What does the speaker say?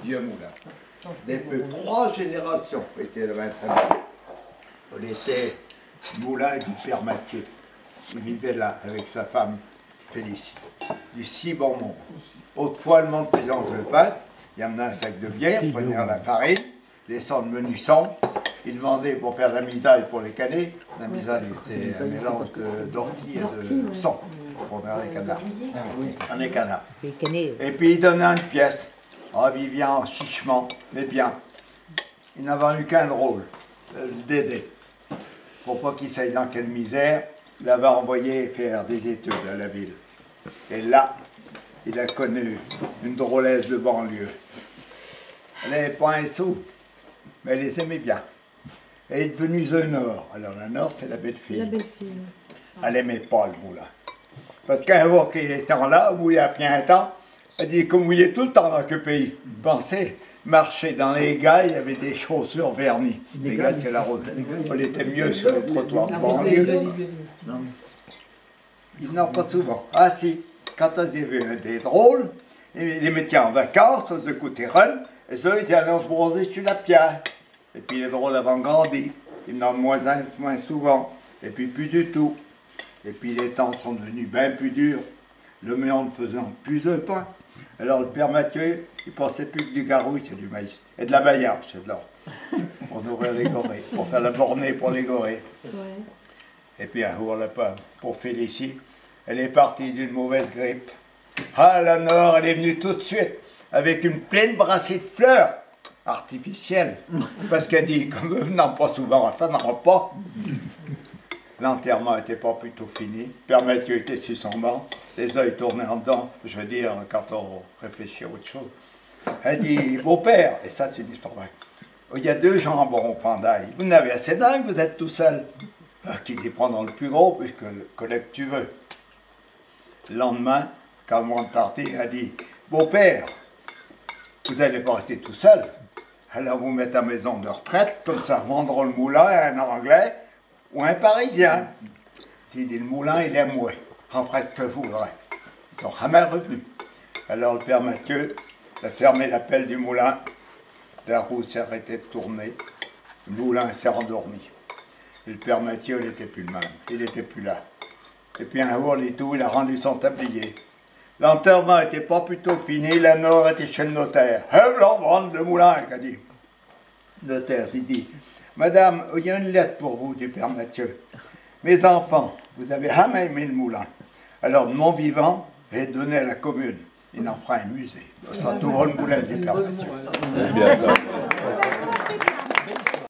Vieux moulin. Depuis 3 générations étaient la même famille. On était moulin du père Mathieu. Il vivait là avec sa femme Félicie. Du si bon monde. Autrefois, le monde faisait le pain, il amenait un sac de bière, prenait la farine, les sangs de menuçon, il vendait pour faire la misaille pour les canets. La misaille, c'est un mélange d'ortie et de sang pour faire les canards. Les canards. Et puis il donnait une pièce. Ah, Vivian, chichement, mais bien. Il n'avait eu qu'un drôle, Dédé. Pour pas qu'il s'aille dans quelle misère, il l'avait envoyé faire des études à la ville. Et là, il a connu une drôlesse de banlieue. Elle n'avait pas un sou, mais elle les aimait bien. Elle est devenue The Nord. Alors la Nord, c'est la belle-fille. La belle-fille. Elle n'aimait pas le moulin. Parce qu'un jour qu'il était là, où il y a bien un temps, elle dit qu'on mouillait tout le temps dans le pays. Pensez, marcher dans les gars, il y avait des chaussures vernies. Les gars, c'est la rose. On était mieux sur les trottoirs de banlieue. Ils n'en pas souvent. Ah si, quand on s'est vu des drôles, ils les mettaient en vacances, on se écoutait run, et ça, ils allaient se bronzer sur la pierre. Et puis les drôles avaient grandi. Ils n'en moins souvent. Et puis plus du tout. Et puis les temps sont devenus bien plus durs. Le monde faisant plus de pain. Alors le père Mathieu, il pensait plus que du garouille, c'est du maïs. Et de la baillarde, c'est de l'or. On ouvrait les gorées, pour faire la bornée pour les gorées. Ouais. Et puis un jour, pour Félicie, elle est partie d'une mauvaise grippe. Ah, la Nord, elle est venue tout de suite, avec une pleine brassée de fleurs artificielles. Parce qu'elle dit, comme venant pas souvent, ça n'en pas. L'enterrement n'était pas plutôt fini. Père Mathieu était sur son banc, les yeux tournaient en dedans, je veux dire, quand on réfléchit à autre chose. Elle dit, beau-père, et ça c'est une histoire vraie, il y a 2 jambons au pendail, vous n'avez assez d'un, vous êtes tout seul. Qui dit, prendre le plus gros, puisque le collègue tu veux. Le lendemain, quand on est parti, elle dit, beau-père, vous n'allez pas rester tout seul, alors vous mettez à maison de retraite, comme ça, vendre le moulin à un Anglais, ou un Parisien. Il dit, le moulin, il est moué. En ferait ce que vous voudrez. Ils sont jamais revenus. Alors le père Mathieu a fermé la pelle du moulin. La roue s'est arrêtée de tourner. Le moulin s'est endormi. Et le père Mathieu, il n'était plus le même. Il n'était plus là. Et puis un jour, il a rendu son tablier. L'enterrement n'était pas plutôt fini. La Nord était chez le notaire. Vendre le moulin, il a dit. Le notaire, il dit, Madame, il y a une lettre pour vous du père Mathieu. Mes enfants, vous avez jamais aimé le moulin. Alors, de mon vivant, j'ai donné à la commune. Il en fera un musée. Ça, tout le moulin du père Mathieu.